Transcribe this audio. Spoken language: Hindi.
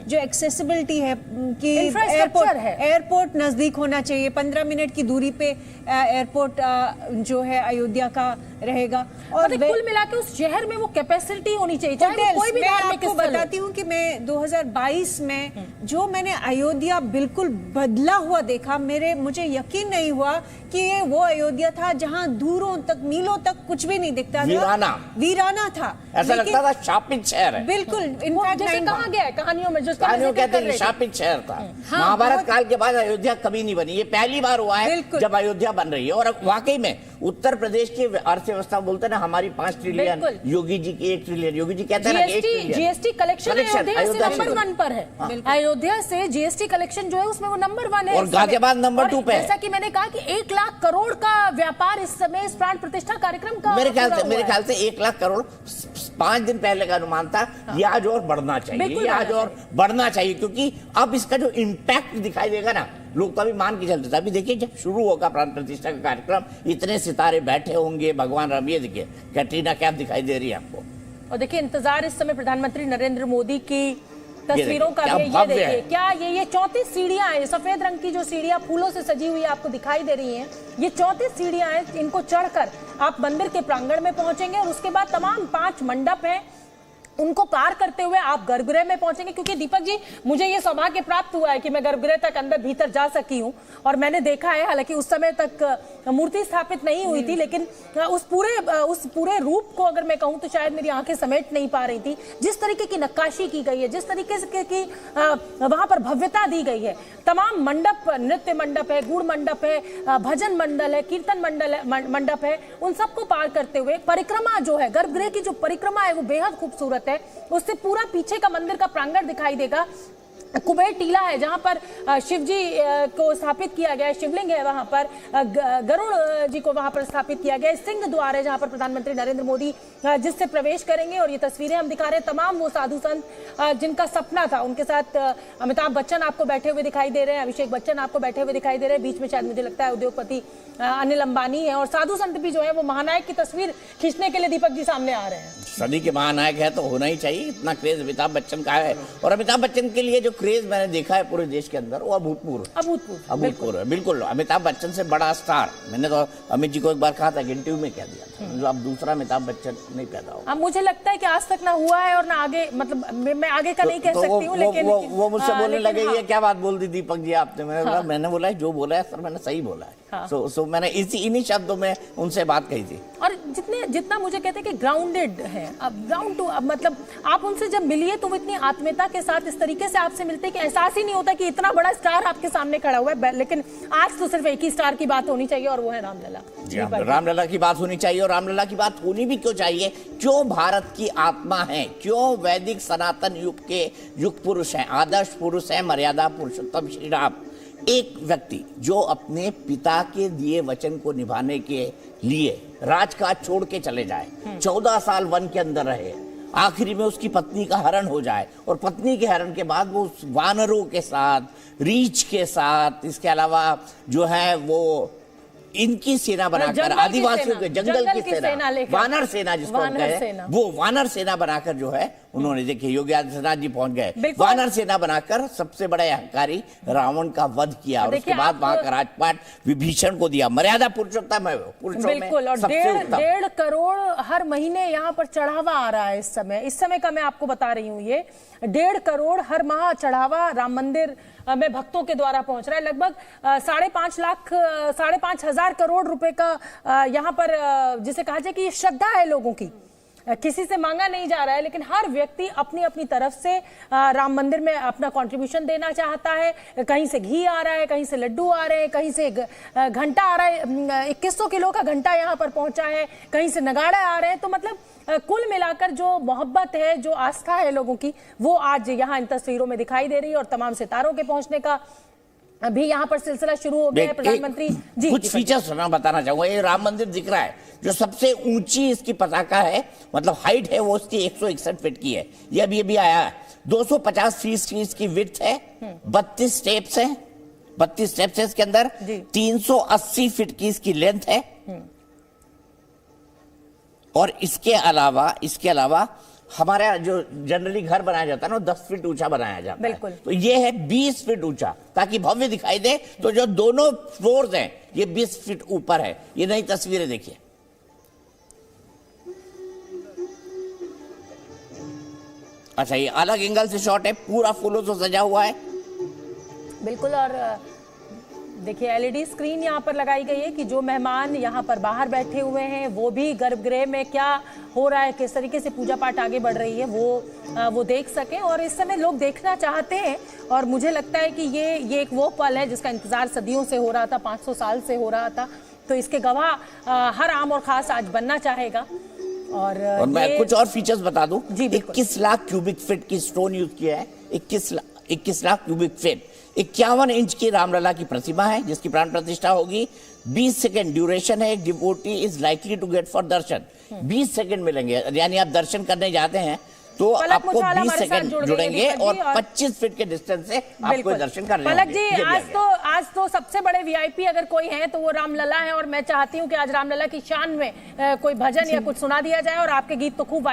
जो एक्सेसिबिलिटी है कि एयरपोर्ट नजदीक होना चाहिए, 15 मिनट की दूरी पे एयरपोर्ट जो है अयोध्या का रहेगा। और कुल मिला के उस शहर में वो कैपेसिटी होनी चाहिए, चाहे कोई भी धार्मिक स्थल। बताती हूँ कि मैं 2022 में जो मैंने अयोध्या बिल्कुल बदला हुआ देखा, मुझे यकीन नहीं हुआ कि ये वो अयोध्या था जहाँ दूरों तक, मीलों तक कुछ भी नहीं दिखता था, वीराना था, ऐसा लगता था शापित शहर है। बिल्कुल, इनफैक्ट कहा गया है कहानियों में, कहानियों कहते हैं शापित शहर था। महाभारत काल के बाद अयोध्या कभी नहीं बनी, ये पहली बार हुआ है जब अयोध्या बन रही है। और वाकई में उत्तर प्रदेश की अर्थव्यवस्था बोलते हैं ना, हमारी 5 ट्रिलियन, योगी जी की 1 ट्रिलियन, योगी जी कहते हैं ना 1 ट्रिलियन जीएसटी कलेक्शन अयोध्या से नंबर 1 पर है। अयोध्या से जीएसटी कलेक्शन जो है उसमें वो नंबर 1 है, और गाजियाबाद नंबर 2 पे है। जैसा कि मैंने कहा कि 1 लाख करोड़ का व्यापार इस समय इस प्राण प्रतिष्ठा कार्यक्रम का मेरे ख्याल से 1 लाख करोड़ 5 दिन पहले का अनुमान था। ये आज और बढ़ना चाहिए, आज और बढ़ना चाहिए, क्योंकि अब इसका जो इम्पैक्ट दिखाई देगा ना, लोग तो अभी मान के चलते थे। अभी देखिए जब शुरू होगा प्राण प्रतिष्ठा का कार्यक्रम, इतने सितारे बैठे होंगे, भगवान राम। ये देखिए कैटरीना कैफ दिखाई दे रही है आपको, और देखिए इंतजार इस समय प्रधानमंत्री नरेंद्र मोदी की तस्वीरों का भी। ये देखिए क्या ये 34 सीढ़ियां हैं, सफेद रंग की जो सीढ़ियां फूलों से सजी हुई आपको दिखाई दे रही हैं, ये 34 सीढ़ियां हैं। इनको चढ़कर आप मंदिर के प्रांगण में पहुंचेंगे और उसके बाद तमाम 5 मंडप हैं, उनको पार करते हुए आप गर्भगृह में पहुंचेंगे। क्योंकि दीपक जी, मुझे ये सौभाग्य प्राप्त हुआ है कि मैं गर्भगृह तक अंदर भीतर जा सकी हूं, और मैंने देखा है, हालांकि उस समय तक मूर्ति स्थापित नहीं हुई थी, लेकिन उस पूरे रूप को अगर मैं कहूं तो शायद मेरी आंखें समेट नहीं पा रही थी। जिस तरीके की नक्काशी की गई है, जिस तरीके से की वहां पर भव्यता दी गई है, तमाम मंडप, नृत्य मंडप है, गुड़ मंडप है, भजन मंडल है, कीर्तन मंडप है, उन सबको पार करते हुए परिक्रमा जो है, गर्भगृह की जो परिक्रमा है वो बेहद खूबसूरत है। उससे पूरा पीछे का मंदिर का प्रांगण दिखाई देगा। कुबेर टीला है जहां पर शिव जी को स्थापित किया गया है, शिवलिंग है वहां पर, गरुड़ जी को वहां पर स्थापित किया गया है, सिंह द्वार है जहां पर प्रधानमंत्री नरेंद्र मोदी जिससे प्रवेश करेंगे। और ये तस्वीरें हम दिखा रहे हैं, तमाम वो साधु संत जिनका सपना था, उनके साथ अमिताभ बच्चन आपको बैठे हुए दिखाई दे रहे हैं, अभिषेक बच्चन आपको बैठे हुए दिखाई दे रहे हैं, बीच में शायद मुझे लगता है उद्योगपति अनिल अंबानी है, और साधु संत भी जो है वो महानायक की तस्वीर खींचने के लिए दीपक जी सामने आ रहे हैं। सदी के महानायक है तो होना ही चाहिए, इतना क्रेज अमिताभ बच्चन का है। और अमिताभ बच्चन के लिए जो क्रेज मैंने देखा है पूरे देश के अंदर, वो अभूतपूर्व है। बिल्कुल अमिताभ बच्चन से बड़ा स्टार, मैंने तो अमित जी को एक बार कहा था कि इंटरव्यू में कह दिया था, मतलब अब दूसरा अमिताभ बच्चन नहीं पैदा होगा। अब मुझे लगता है कि आज तक ना हुआ है और ना आगे, मतलब मैं आगे का नहीं कह सकती हूँ, लेकिन वो मुझसे बोलने लगे ये क्या बात बोल दी दीपक जी आपने। मैंने बोला है जो बोला है सर, मैंने सही बोला है। सो मैंने इन्हीं शब्दों में उनसे बात कही थी। और जितना मुझे कहते हैं कि ग्राउंडेड है, अब ग्राउंड टू, मतलब आप उनसे जब मिलिए तो वो इतनी आत्मीयता के साथ इस तरीके से आपसे मिलते हैं कि एहसास ही नहीं होता कि इतना बड़ा स्टार आपके सामने खड़ा हुआ है। लेकिन आज तो सिर्फ एक ही स्टार की बात होनी चाहिए और वो है रामलला। रामलला की बात होनी चाहिए, और रामलला की बात होनी भी क्यों चाहिए? क्यों भारत की आत्मा है, क्यों वैदिक सनातन युग के युग पुरुष हैं, आदर्श पुरुष हैं, मर्यादा पुरुषोत्तम श्री राम। एक व्यक्ति जो अपने पिता के दिए वचन को निभाने के लिए राजकाज छोड़ के चले जाए, 14 साल वन के अंदर रहे, आखिरी में उसकी पत्नी का हरण हो जाए, और पत्नी के हरण के बाद वो वानरों के साथ, रीछ के साथ, इसके अलावा जो है वो इनकी सेना बनाकर, आदिवासियों के जंगल की सेना, वानर सेना जिसको कहते हैं, वो वानर सेना बनाकर जो है उन्होंने, देखिए योगी आदित्यनाथ जी पहुंच गए, वानर सेना बनाकर सबसे बड़ा अहंकारी रावण का वध किया, और उसके बाद वहां का राजपाट विभीषण को दिया। मर्यादा पुरुषोत्तम है वो, पुरुषों में सबसे उत्तम। 1.5 करोड़ हर महीने यहाँ पर चढ़ावा आ रहा है इस समय का मैं आपको बता रही हूँ। ये 1.5 करोड़ हर माह चढ़ावा राम मंदिर में भक्तों के द्वारा पहुंच रहा है। लगभग 5.5 हजार करोड़ रुपए का यहाँ पर जिसे कहा जाए कि ये श्रद्धा है लोगों की, किसी से मांगा नहीं जा रहा है, लेकिन हर व्यक्ति अपनी अपनी तरफ से राम मंदिर में अपना कंट्रीब्यूशन देना चाहता है। कहीं से घी आ रहा है, कहीं से लड्डू आ रहे हैं, कहीं से घंटा आ रहा है, 2100 किलो का घंटा यहाँ पर पहुंचा है, कहीं से नगाड़े आ रहे हैं। तो मतलब कुल मिलाकर जो मोहब्बत है, जो आस्था है लोगों की, वो आज यहाँ इन तस्वीरों में दिखाई दे रही है। और तमाम सितारों के पहुंचने का अभी यहाँ पर सिलसिला शुरू हो गया है। प्रधानमंत्री जी कुछ फीचर्स मैं बताना चाहूंगा। ये राम मंदिर दिख रहा है, जो सबसे ऊंची इसकी पताका है, मतलब हाइट है वो उसकी 161 फीट की है। ये अभी आया है। 250 फीट की इसकी विड्थ है, 32 स्टेप्स है, 32 स्टेप्स है इसके अंदर, 380 फीट की इसकी लेंथ है, और इसके अलावा हमारे यहाँ जो जनरली घर बनाया जाता है ना 10 फीट ऊंचा बनाया जाता बिल्कुल। है, तो ये है 20 फीट ऊंचा, ताकि भव्य दिखाई दे। तो जो दोनों फ्लोर्स हैं ये 20 फीट ऊपर है। ये नई तस्वीरें देखिए। अच्छा, ये अलग एंगल से शॉट है, पूरा फूलों से सजा हुआ है। बिल्कुल। और देखिए एलईडी स्क्रीन यहाँ पर लगाई गई है कि जो मेहमान यहाँ पर बाहर बैठे हुए हैं वो भी गर्भगृह में क्या हो रहा है, किस तरीके से पूजा पाठ आगे बढ़ रही है वो देख सकें। और इस समय लोग देखना चाहते हैं और मुझे लगता है कि ये एक वो पल है जिसका इंतजार सदियों से हो रहा था, 500 साल से हो रहा था। तो इसके गवाह हर आम और खास आज बनना चाहेगा। और मैं कुछ और फीचर्स बता दूं। जी, 21 लाख क्यूबिक फीट की स्टोन यूज किया है। 21 लाख क्यूबिक फीट। 51 इंच की रामलला की प्रतिमा है जिसकी प्राण प्रतिष्ठा होगी। 20 सेकेंड ड्यूरेशन है। Devotee is likely to get for darshan. 20 second मिलेंगे, यानी आप दर्शन करने जाते हैं तो आपको 20 सेकेंड जुड़ेंगे और 25 फीट के डिस्टेंस से आपको दर्शन करने होंगे। पलक जी, आज तो सबसे बड़े वीआईपी अगर कोई है तो वो रामलला है और मैं चाहती हूँ कि आज रामलला की शान में कोई भजन या कुछ सुना दिया जाए। और आपके गीत तो खूब